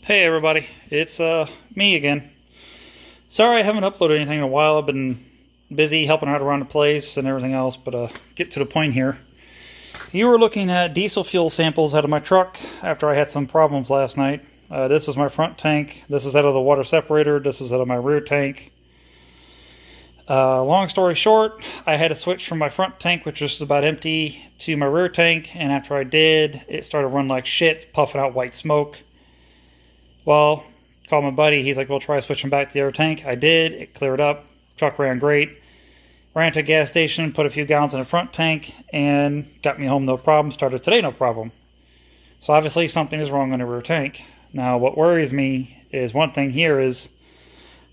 Hey everybody, it's me again. Sorry I haven't uploaded anything in a while. I've been busy helping out around the place and everything else, but get to the point here. You were looking at diesel fuel samples out of my truck after I had some problems last night. This is my front tank, this is out of the water separator, this is out of my rear tank. Long story short, I had to switch from my front tank, which was about empty, to my rear tank, and after I did, it started running like shit, puffing out white smoke. Well, called my buddy, he's like, well, try switching back to the other tank. I did, it cleared up, truck ran great. Ran to a gas station, put a few gallons in the front tank, and got me home no problem, started today no problem. So obviously something is wrong in the rear tank. Now what worries me is one thing here is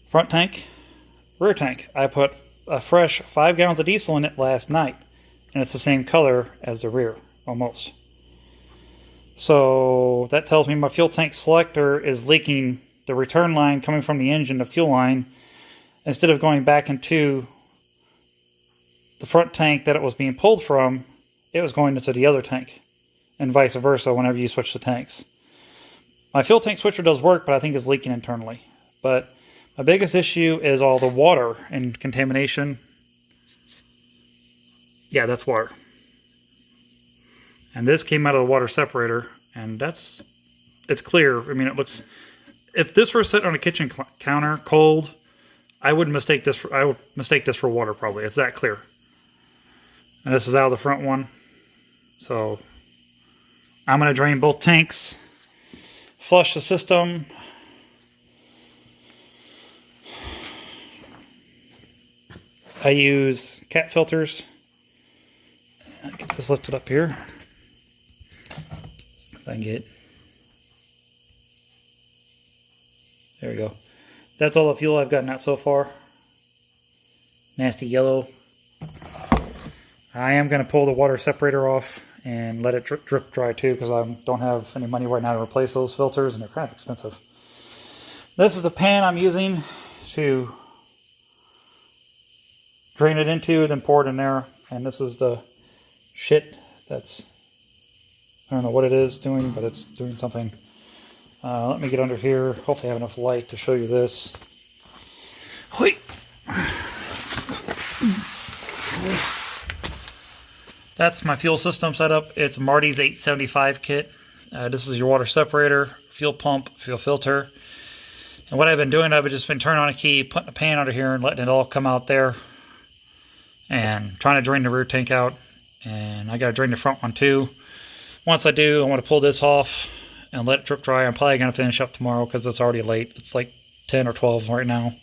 front tank, rear tank. I put a fresh 5 gallons of diesel in it last night, and it's the same color as the rear, almost. So that tells me my fuel tank selector is leaking the return line coming from the engine, the fuel line, instead of going back into the front tank that it was being pulled from, it was going into the other tank, and vice versa whenever you switch the tanks. My fuel tank switcher does work, but I think it's leaking internally. But my biggest issue is all the water and contamination. Yeah, that's water. And this came out of the water separator, and it's clear. I mean, it looks, if this were sitting on a kitchen counter cold, I would mistake this for water probably. It's that clear. And this is out of the front one. So I'm going to drain both tanks, flush the system. I use cat filters. I'll get this lifted up here. If I can get, there we go. That's all the fuel I've gotten out so far. Nasty yellow. I am going to pull the water separator off and let it drip dry too, because I don't have any money right now to replace those filters, and they're kind of expensive. This is the pan I'm using to drain it into, then pour it in there. And this is the shit that's, I don't know what it is doing, but it's doing something. Let me get under here. Hopefully I have enough light to show you this. Wait. That's my fuel system setup. It's Marty's 875 kit. This is your water separator, fuel pump, fuel filter. And what I've been doing, I've just been turning on a key, putting a pan under here and letting it all come out there. And trying to drain the rear tank out. And I got to drain the front one too. Once I do, I want to pull this off and let it drip dry. I'm probably going to finish up tomorrow because it's already late. It's like 10 or 12 right now.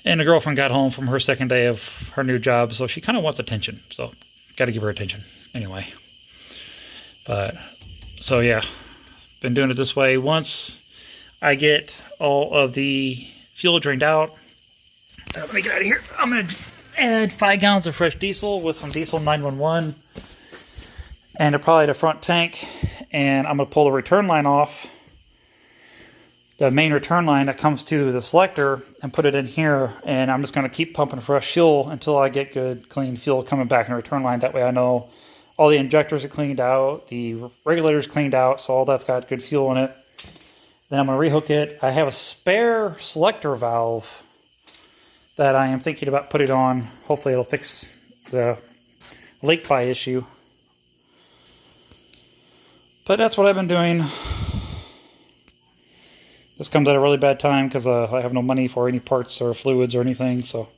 And the girlfriend got home from her second day of her new job, so she kind of wants attention. So, got to give her attention anyway. But, so yeah, been doing it this way. Once I get all of the fuel drained out, let me get out of here. I'm going to add 5 gallons of fresh diesel with some diesel 911 and probably the front tank, and I'm going to pull the return line off, the main return line that comes to the selector, and put it in here, and I'm just going to keep pumping fresh fuel until I get good clean fuel coming back in the return line. That way I know all the injectors are cleaned out, the regulator's cleaned out, so all that's got good fuel in it. Then I'm going to rehook it. I have a spare selector valve that I am thinking about putting on. Hopefully it'll fix the leak by issue. But that's what I've been doing. This comes at a really bad time because I have no money for any parts or fluids or anything, so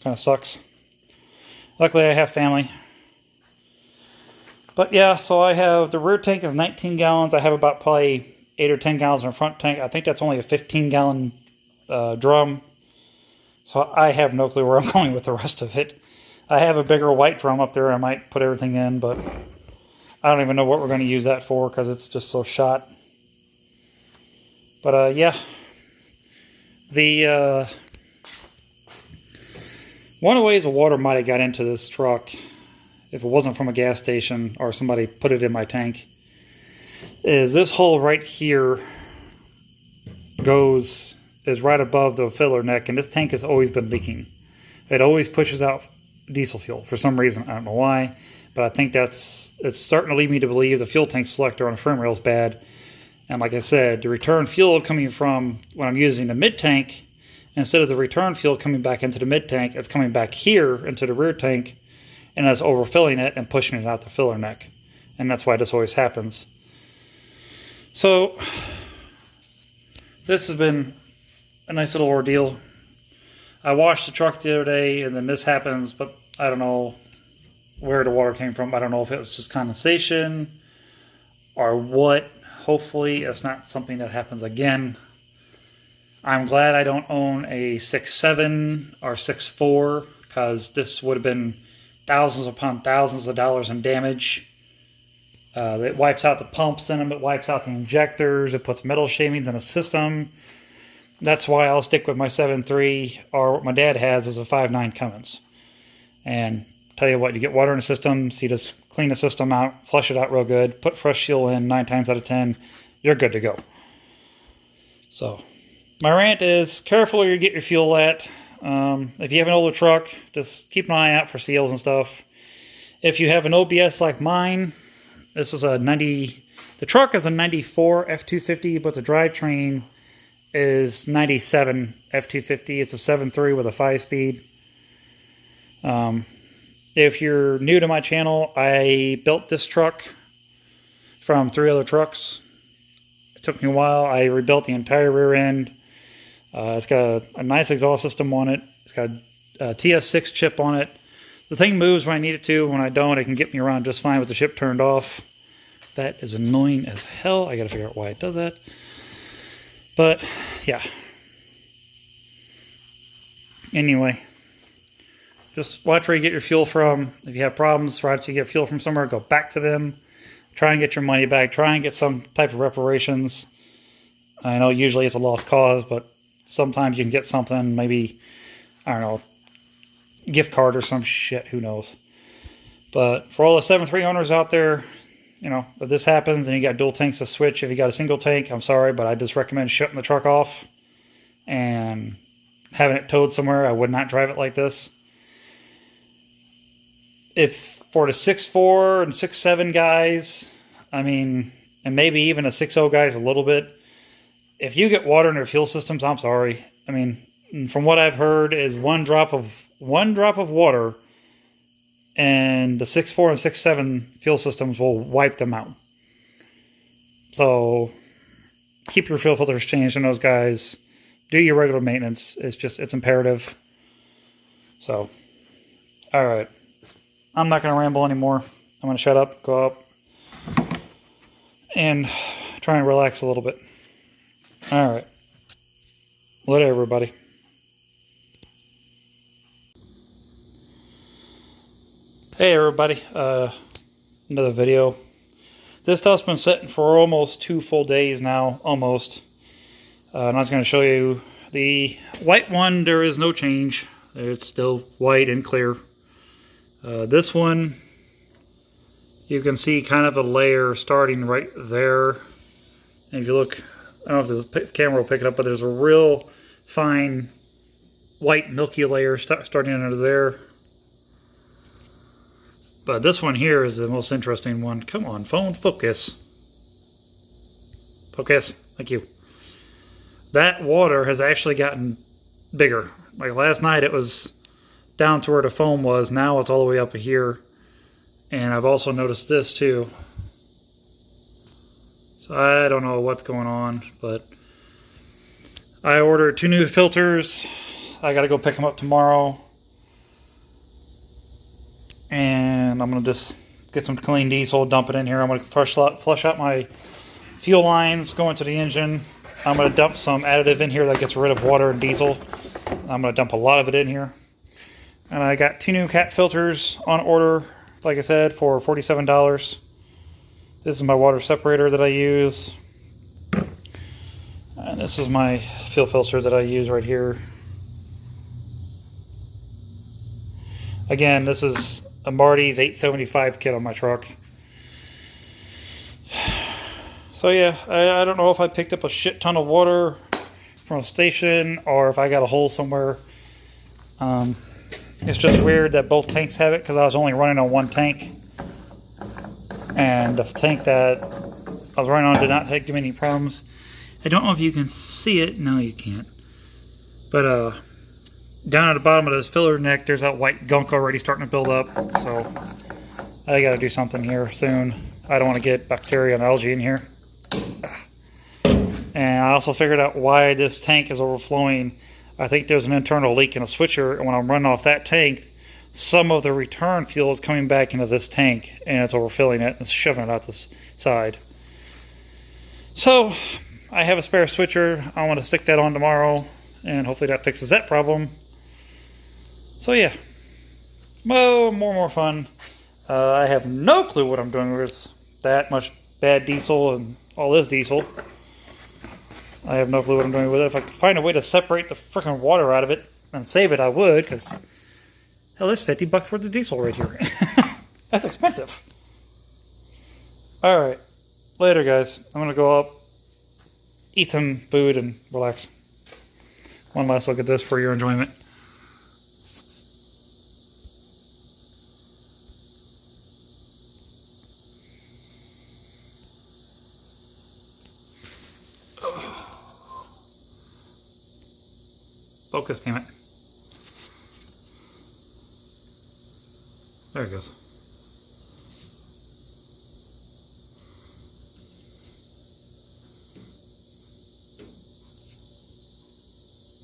kind of sucks. Luckily I have family. But yeah, so I have, the rear tank is 19 gallons. I have about probably 8 or 10 gallons in the front tank. I think that's only a 15-gallon drum. So I have no clue where I'm going with the rest of it. I have a bigger white drum up there I might put everything in, but I don't even know what we're going to use that for because it's just so shot. But yeah, the one of the ways the water might have got into this truck, if it wasn't from a gas station or somebody put it in my tank, is this hole right here is right above the filler neck, and this tank has always been leaking. It always pushes out diesel fuel for some reason. I don't know why, but I think it's starting to lead me to believe the fuel tank selector on the frame rail is bad. And like I said, the return fuel coming from when I'm using the mid tank, instead of the return fuel coming back into the mid tank, it's coming back here into the rear tank, and that's overfilling it and pushing it out the filler neck. And that's why this always happens. So this has been a nice little ordeal. I washed the truck the other day, and then this happens, but I don't know where the water came from. I don't know if it was just condensation or what. Hopefully it's not something that happens again. I'm glad I don't own a 6.7 or 6.4, because this would have been thousands upon thousands of dollars in damage. It wipes out the pumps in them, it wipes out the injectors, it puts metal shavings in the system. That's why I'll stick with my 7.3, or what my dad has is a 5.9 Cummins. And tell you what, you get water in the system, so you just clean the system out, flush it out real good, put fresh fuel in 9 times out of 10, you're good to go. So, my rant is, careful where you get your fuel at. If you have an older truck, just keep an eye out for seals and stuff. If you have an OBS like mine, this is a 90, the truck is a 94 F250, but the drivetrain is 97 F250. It's a 7.3 with a 5-speed. If you're new to my channel, I built this truck from 3 other trucks. It took me a while. I rebuilt the entire rear end. It's got a nice exhaust system on it. It's got a TS6 chip on it. The thing moves when I need it to. When I don't, it can get me around just fine with the chip turned off. That is annoying as hell. I gotta figure out why it does that. But, yeah. Anyway. Just watch where you get your fuel from. If you have problems, watch you get fuel from somewhere, go back to them. Try and get your money back. Try and get some type of reparations. I know usually it's a lost cause, but sometimes you can get something, maybe, I don't know, gift card or some shit, who knows. But for all the 7.3 owners out there, you know, if this happens and you got dual tanks to switch, if you got a single tank, I'm sorry, but I just recommend shutting the truck off and having it towed somewhere. I would not drive it like this. If for the 6.4 and 6.7 guys, I mean, and maybe even a 6.0 guys a little bit, if you get water in their fuel systems, I'm sorry. I mean, from what I've heard is one drop of water, and the 6.4 and 6.7 fuel systems will wipe them out. So keep your fuel filters changed on those guys. Do your regular maintenance. It's imperative. So, all right. I'm not going to ramble anymore. I'm going to shut up, go up, and try and relax a little bit. All right. Later, everybody. Hey, everybody. Another video. This stuff's been sitting for almost 2 full days now, almost. And I was going to show you the white one. There is no change. It's still white and clear. This one, you can see kind of a layer starting right there. And if you look, I don't know if the camera will pick it up, but there's a real fine white milky layer starting under there. But this one here is the most interesting one. Come on, phone, focus. Focus, thank you. That water has actually gotten bigger. Like last night it was down to where the foam was. Now it's all the way up here. And I've also noticed this too. So I don't know what's going on, but I ordered 2 new filters. I gotta go pick them up tomorrow. And I'm gonna just get some clean diesel, dump it in here. I'm gonna flush out my fuel lines going to the engine. I'm gonna dump some additive in here that gets rid of water and diesel. I'm gonna dump a lot of it in here. And I got 2 new cat filters on order, like I said, for $47. This is my water separator that I use. And this is my fuel filter that I use right here. Again, this is a Marty's 875 kit on my truck. So yeah, I don't know if I picked up a shit ton of water from a station or if I got a hole somewhere. It's just weird that both tanks have it because I was only running on one tank. And the tank that I was running on, did not give me any problems. I don't know if you can see it. No, you can't. But down at the bottom of this filler neck, there's that white gunk already starting to build up. So I got to do something here soon. I don't want to get bacteria and algae in here. And I also figured out why this tank is overflowing. I think there's an internal leak in a switcher, and when I'm running off that tank, some of the return fuel is coming back into this tank, and it's overfilling it and shoving it out the side. So I have a spare switcher. I want to stick that on tomorrow, and hopefully that fixes that problem. So yeah, more fun. I have no clue what I'm doing with that much bad diesel and all this diesel. I have no clue what I'm doing with it. If I could find a way to separate the freaking water out of it and save it, I would, because hell, there's $50 worth of diesel right here. That's expensive. Alright, later guys. I'm going to go up, eat some food, and relax. One last look at this for your enjoyment. Focus, damn it. There it goes.